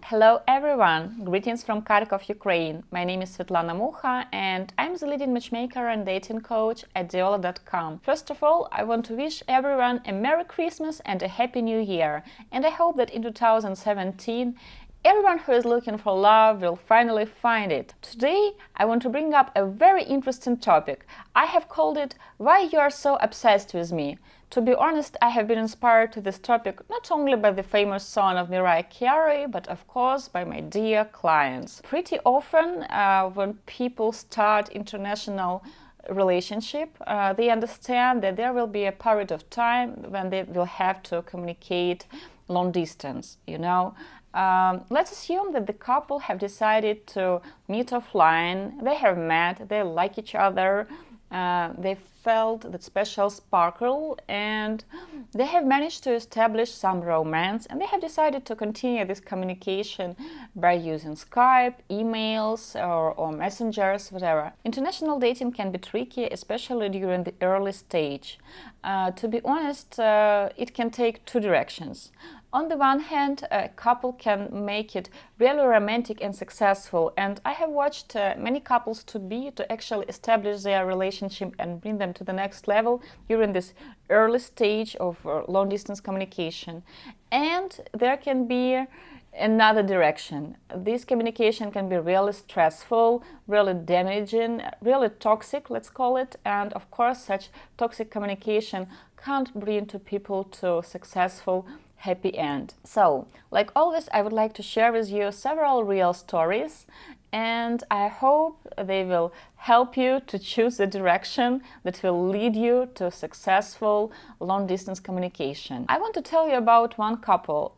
Hello everyone! Greetings from Kharkov, Ukraine. My name is Svetlana and I'm the leading matchmaker and dating coach at Diolli.com. First of all, I want to wish everyone a Merry Christmas and a Happy New Year. And I hope that in 2017 everyone who is looking for love will finally find it. Today, I want to bring up a very interesting topic. I have called it "Why You Are So Obsessed With Me." To be honest, I have been inspired to this topic not only by the famous song of Mariah Carey, but of course by my dear clients. Pretty often, when people start international relationship, they understand that there will be a period of time when they will have to communicate long distance, Let's assume that the couple have decided to meet offline, they have met, they like each other, they felt that special sparkle and they have managed to establish some romance, and they have decided to continue this communication by using Skype, emails or messengers, whatever. International dating can be tricky, especially during the early stage. To be honest, it can take two directions. On the one hand, a couple can make it really romantic and successful, and I have watched many couples to actually establish their relationship and bring them to the next level during this early stage of long-distance communication. And there can be another direction. This communication can be really stressful, really damaging, really toxic, let's call it, and of course such toxic communication can't bring two people to successful happy end. So, like always, I would like to share with you several real stories, and I hope they will help you to choose the direction that will lead you to successful long-distance communication. I want to tell you about one couple.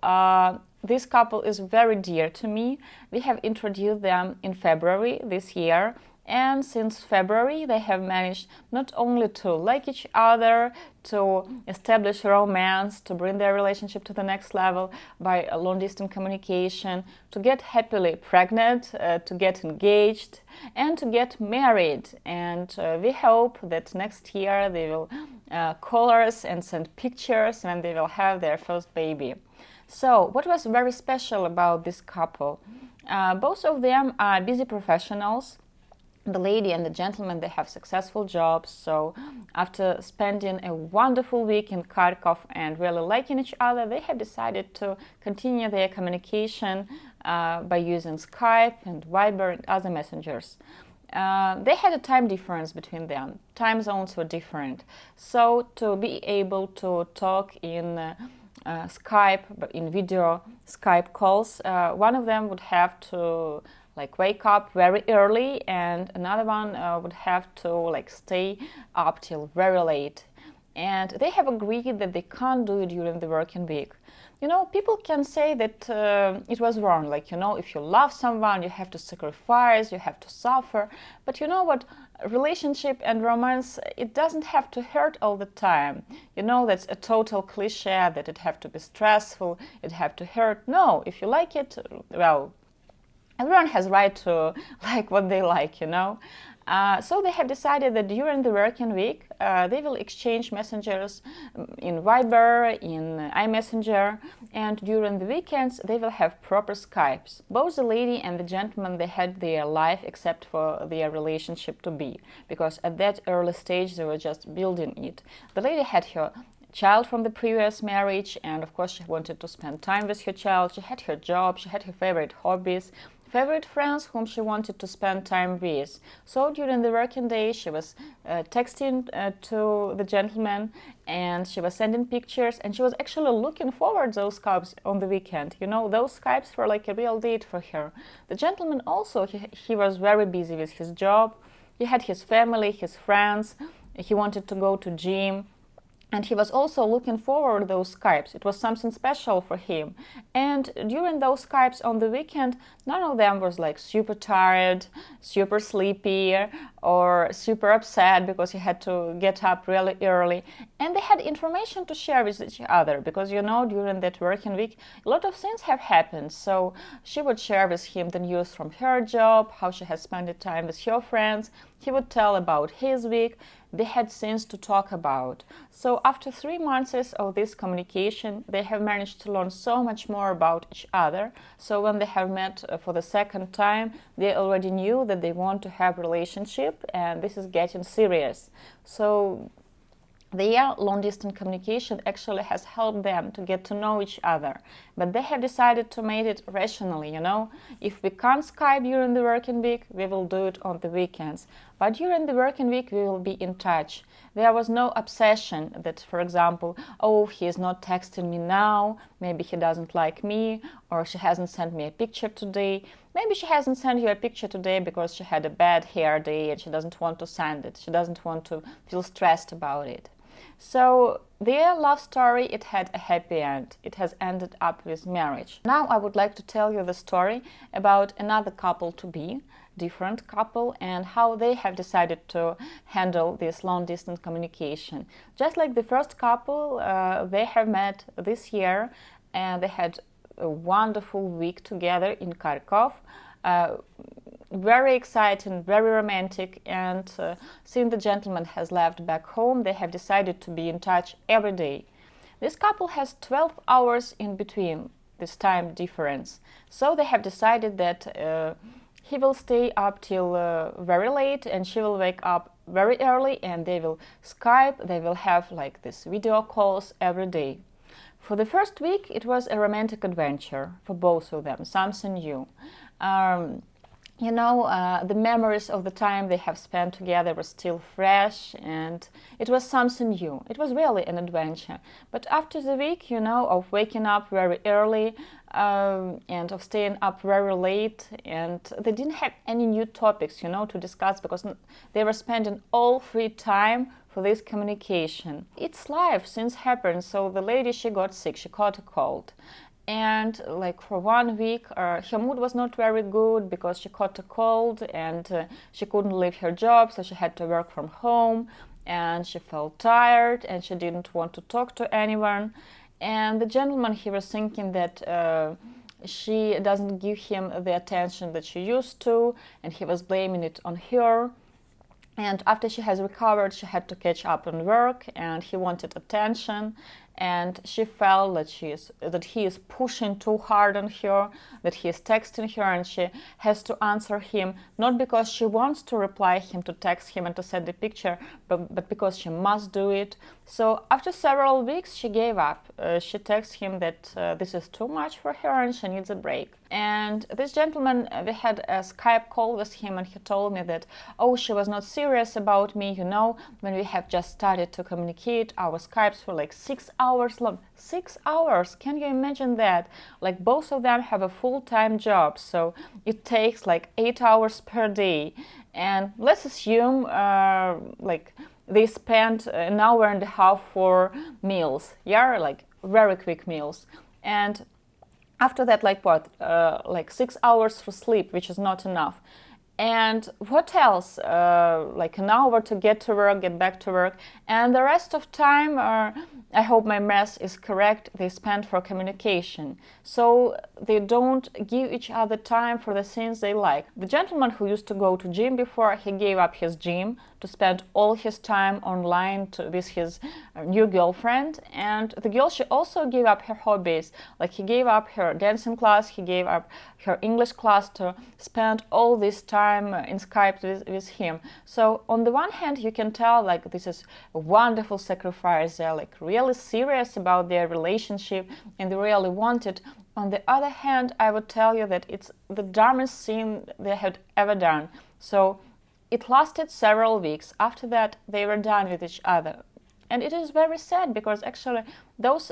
This couple is very dear to me. We have introduced them in February this year. And since February, they have managed not only to like each other, to establish romance, to bring their relationship to the next level by a long-distance communication, to get happily pregnant, to get engaged, and to get married. And we hope that next year they will call us and send pictures when they will have their first baby. So, what was very special about this couple? Both of them are busy professionals. The lady and the gentleman, they have successful jobs, so after spending a wonderful week in Kharkov and really liking each other, they have decided to continue their communication by using Skype and Viber and other messengers. They had a time difference between them. Time zones were different. So to be able to talk in Skype, in video Skype calls, one of them would have to wake up very early, and another one would have to stay up till very late. And they have agreed that they can't do it during the working week. People can say that it was wrong, if you love someone, you have to sacrifice, you have to suffer. But you know what? Relationship and romance, it doesn't have to hurt all the time. That's a total cliche that it have to be stressful, it have to hurt. No, if you like it, well, everyone has right to like what they like, So they have decided that during the working week, they will exchange messengers in Viber, in iMessenger, and during the weekends, they will have proper Skypes. Both the lady and the gentleman, they had their life except for their relationship to be, because at that early stage, they were just building it. The lady had her child from the previous marriage, and of course she wanted to spend time with her child. She had her job, she had her favorite hobbies, favorite friends whom she wanted to spend time with. So during the working day, she was texting to the gentleman, and she was sending pictures, and she was actually looking forward to those Skypes on the weekend. Those Skypes were like a real date for her. The gentleman also, he was very busy with his job. He had his family, his friends. He wanted to go to gym. And he was also looking forward to those Skypes. It was something special for him. And during those Skypes on the weekend, none of them was super tired, super sleepy, or super upset because he had to get up really early. And they had information to share with each other because, during that working week, a lot of things have happened. So she would share with him the news from her job, how she had spent the time with her friends. He would tell about his week. They had things to talk about. So after 3 months of this communication, they have managed to learn so much more about each other. So when they have met for the second time, they already knew that they want to have a relationship and this is getting serious. So their long-distance communication actually has helped them to get to know each other. But they have decided to make it rationally, If we can't Skype during the working week, we will do it on the weekends. But during the working week, we will be in touch. There was no obsession that, for example, oh, he is not texting me now, maybe he doesn't like me, or she hasn't sent me a picture today. Maybe she hasn't sent you a picture today because she had a bad hair day and she doesn't want to send it. She doesn't want to feel stressed about it. So their love story, it had a happy end. It has ended up with marriage. Now I would like to tell you the story about another couple-to-be, different couple, and how they have decided to handle this long-distance communication. Just like the first couple, they have met this year and they had a wonderful week together in Kharkov. Very exciting, very romantic, and since the gentleman has left back home, they have decided to be in touch every day. This couple has 12 hours in between, this time difference. So they have decided that he will stay up till very late and she will wake up very early, and they will Skype, they will have like this video calls every day. For the first week, it was a romantic adventure for both of them, something new. The memories of the time they have spent together were still fresh, and it was something new. It was really an adventure. But after the week, of waking up very early and of staying up very late, and they didn't have any new topics, to discuss because they were spending all free time for this communication. It's life, things happen. So the lady, she got sick, she caught a cold. And like for 1 week, her mood was not very good because she caught a cold and she couldn't leave her job, so she had to work from home, and she felt tired and she didn't want to talk to anyone. And the gentleman, he was thinking that she doesn't give him the attention that she used to, and he was blaming it on her. And after she has recovered, she had to catch up on work, and he wanted attention. And she felt that he is pushing too hard on her, that he is texting her, and she has to answer him, not because she wants to reply him, to text him and to send the picture, but because she must do it. So after several weeks, she gave up. She texted him that this is too much for her and she needs a break. And this gentleman, we had a Skype call with him, and he told me that, oh, she was not serious about me, when we have just started to communicate, our Skypes were like 6 hours long. 6 hours, can you imagine that? Like both of them have a full-time job, so it takes like 8 hours per day. And let's assume like they spend an hour and a half for meals, like very quick meals. And after that, like 6 hours for sleep, which is not enough. And what else? Like an hour to get to work, get back to work. And the rest of time, I hope my math is correct, they spend for communication. So they don't give each other time for the things they like. The gentleman who used to go to gym before, he gave up his gym to spend all his time online with his new girlfriend. And the girl, she also gave up her hobbies. Like he gave up her dancing class, he gave up her English class to spend all this time in Skype with him. So on the one hand, you can tell like this is a wonderful sacrifice. They're like really serious about their relationship and they really want it. On the other hand, I would tell you that it's the dumbest thing they had ever done. So it lasted several weeks. After that, they were done with each other. And it is very sad because actually those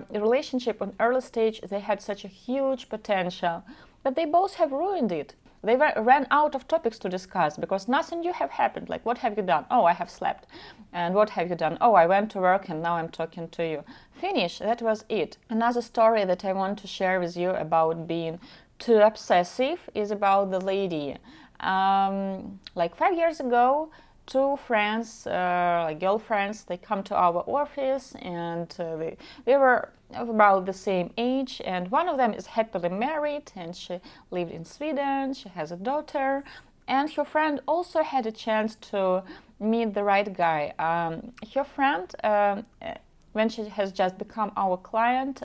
relationship on early stage, they had such a huge potential, but they both have ruined it. They ran out of topics to discuss because nothing new have happened. Like, what have you done? Oh, I have slept. And what have you done? Oh, I went to work and now I'm talking to you. Finish. That was it. Another story that I want to share with you about being too obsessive is about the lady. Like 5 years ago, two friends, like girlfriends, they come to our office, and they were of about the same age, and one of them is happily married, and she lived in Sweden, she has a daughter, and her friend also had a chance to meet the right guy. Her friend, when she has just become our client,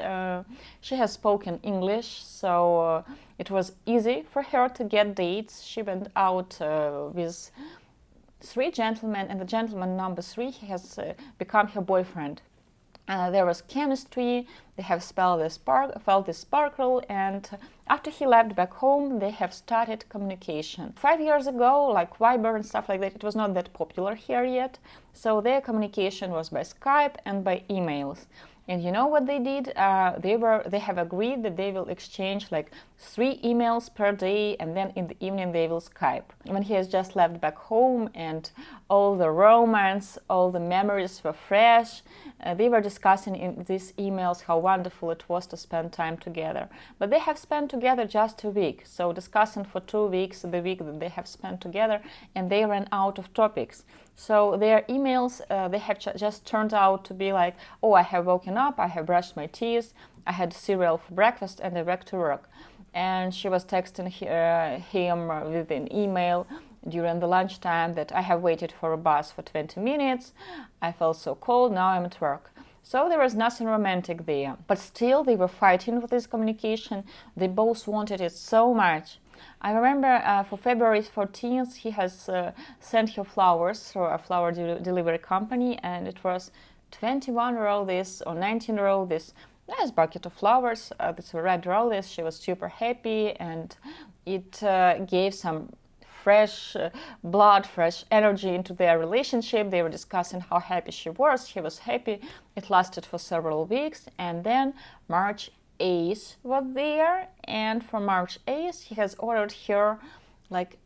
she has spoken English, so it was easy for her to get dates. She went out with three gentlemen, and the gentleman number three, he has become her boyfriend. There was chemistry, they have felt the sparkle, and after he left back home, they have started communication. 5 years ago, like Viber and stuff like that, it was not that popular here yet, so their communication was by Skype and by emails. And you know what they did? They have agreed that they will exchange like 3 emails per day, and then in the evening they will Skype. When he has just left back home and all the romance, all the memories were fresh, they were discussing in these emails how wonderful it was to spend time together. But they have spent together just a week, so discussing for 2 weeks the week that they have spent together, and they ran out of topics. So their emails, they have just turned out to be like, oh, I have woken up, I have brushed my teeth, I had cereal for breakfast, and I back to work. And she was texting him with an email during the lunchtime that I have waited for a bus for 20 minutes, I felt so cold, now I'm at work. So there was nothing romantic there. But still they were fighting for this communication, they both wanted it so much. I remember for February 14th, he has sent her flowers through a flower delivery company, and it was 21 roses or 19 roses, nice bucket of flowers, these were red roses. She was super happy, and it gave some fresh blood, fresh energy into their relationship. They were discussing how happy she was, he was happy. It lasted for several weeks, and then March 8th was there, and for March 8th he has ordered her like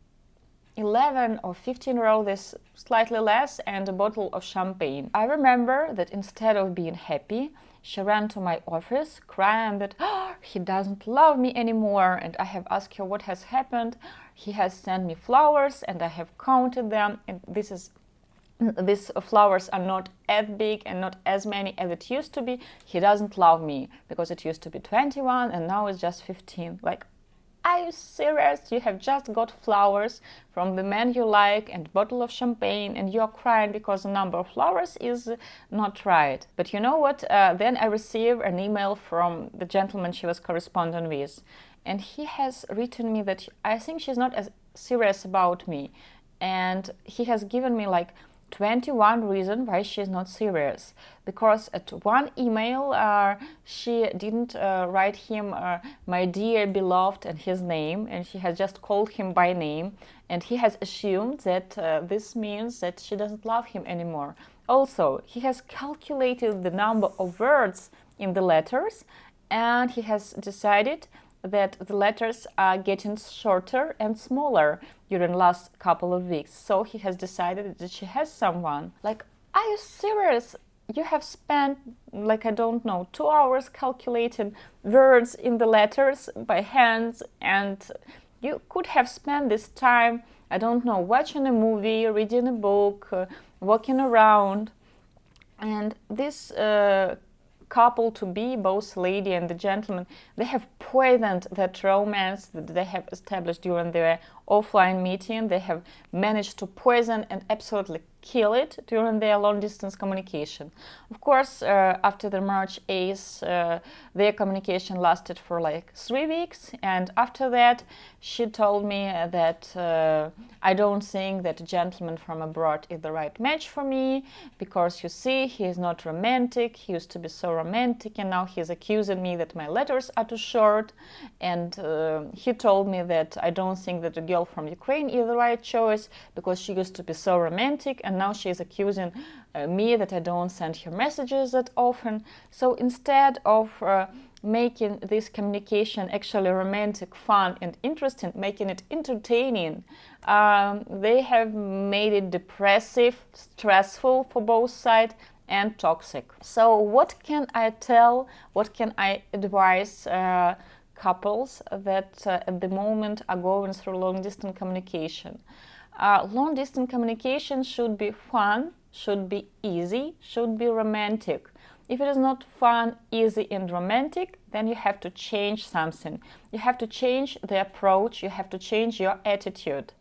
11 or 15 roses, slightly less, and a bottle of champagne. I remember that instead of being happy, she ran to my office crying that he doesn't love me anymore, and I have asked her what has happened. He has sent me flowers, and I have counted them, and these flowers are not as big and not as many as it used to be. He doesn't love me because it used to be 21 and now it's just 15. Like, are you serious? You have just got flowers from the man you like and a bottle of champagne, and you're crying because the number of flowers is not right. But you know what? Then I received an email from the gentleman she was corresponding with, and he has written me that I think she's not as serious about me, and he has given me like 21 reasons why she's not serious. Because at one email she didn't write him my dear beloved and his name, and she has just called him by name, and he has assumed that this means that she doesn't love him anymore. Also, he has calculated the number of words in the letters, and he has decided that the letters are getting shorter and smaller during the last couple of weeks. So he has decided that she has someone. Like, are you serious? You have spent, like, I don't know, 2 hours calculating words in the letters by hand, and you could have spent this time, I don't know, watching a movie, reading a book, walking around. And this couple to be, both lady and the gentleman, they have poisoned that romance that they have established during their offline meeting. They have managed to poison and absolutely kill it during their long-distance communication. Of course, after the March 8th, their communication lasted for like 3 weeks, and after that she told me that I don't think that a gentleman from abroad is the right match for me, because you see, he is not romantic. He used to be so romantic, and now he's accusing me that my letters are too short, and he told me that I don't think that a girl from Ukraine is the right choice because she used to be so romantic, and now she is accusing me that I don't send her messages that often. So instead of making this communication actually romantic, fun and interesting, making it entertaining, they have made it depressive, stressful for both sides, and toxic. So what can I tell, what can I advise couples that at the moment are going through long-distance communication? Long distance communication should be fun, should be easy, should be romantic. If it is not fun, easy, and romantic, then you have to change something. You have to change the approach, you have to change your attitude.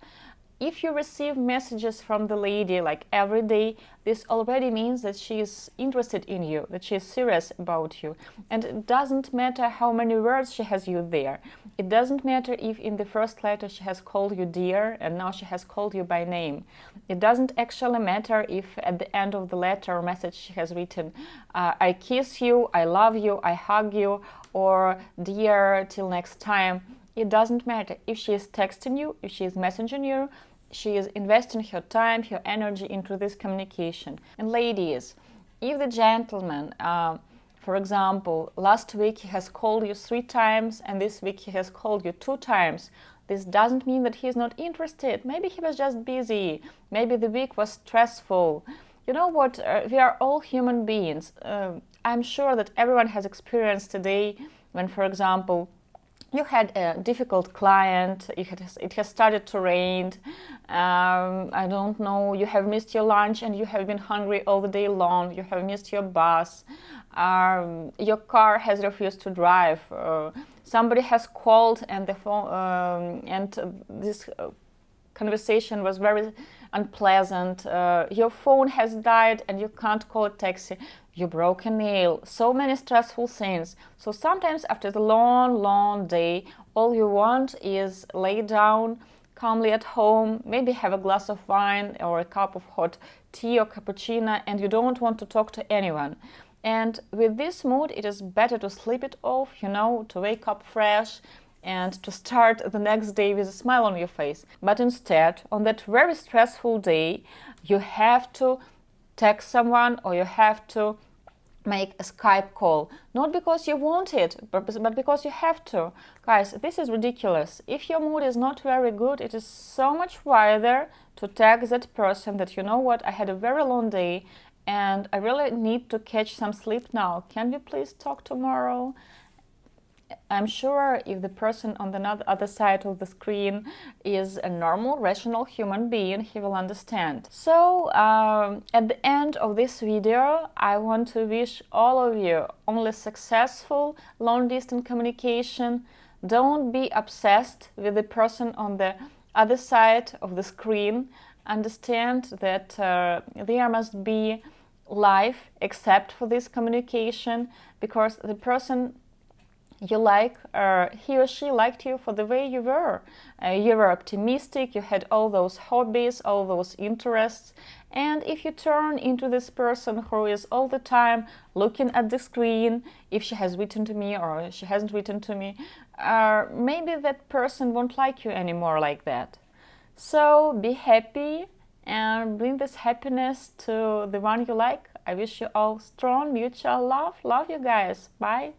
If you receive messages from the lady like every day, this already means that she is interested in you, that she is serious about you. And it doesn't matter how many words she has used there. It doesn't matter if in the first letter she has called you dear and now she has called you by name. It doesn't actually matter if at the end of the letter or message she has written, I kiss you, I love you, I hug you, or dear, till next time. It doesn't matter if she is texting you, if she is messaging you, she is investing her time, her energy into this communication. And ladies, if the gentleman, for example, last week he has called you 3 times and this week he has called you 2 times, this doesn't mean that he is not interested. Maybe he was just busy. Maybe the week was stressful. You know what? We are all human beings. I'm sure that everyone has experienced today when, for example, you had a difficult client, it has started to rain, I don't know, you have missed your lunch and you have been hungry all the day long, you have missed your bus, your car has refused to drive, somebody has called and the phone, and this conversation was very unpleasant, your phone has died and you can't call a taxi, you broke a nail, so many stressful things. So sometimes after the long day, all you want is lay down calmly at home, maybe have a glass of wine or a cup of hot tea or cappuccino, and you don't want to talk to anyone. And with this mood, it is better to sleep it off, you know, to wake up fresh and to start the next day with a smile on your face. But instead, on that very stressful day, you have to text someone or you have to make a Skype call. Not because you want it, but because you have to. Guys, this is ridiculous. If your mood is not very good, it is so much wiser to text that person that, you know what, I had a very long day and I really need to catch some sleep now. Can we please talk tomorrow? I'm sure if the person on the other side of the screen is a normal, rational human being, he will understand. So, at the end of this video, I want to wish all of you only successful long-distance communication. Don't be obsessed with the person on the other side of the screen. Understand that there must be life except for this communication, because the person you like, he or she liked you for the way you were. You were optimistic, you had all those hobbies, all those interests. And if you turn into this person who is all the time looking at the screen, if she has written to me or she hasn't written to me, maybe that person won't like you anymore like that. So be happy and bring this happiness to the one you like. I wish you all strong mutual love. Love you guys. Bye.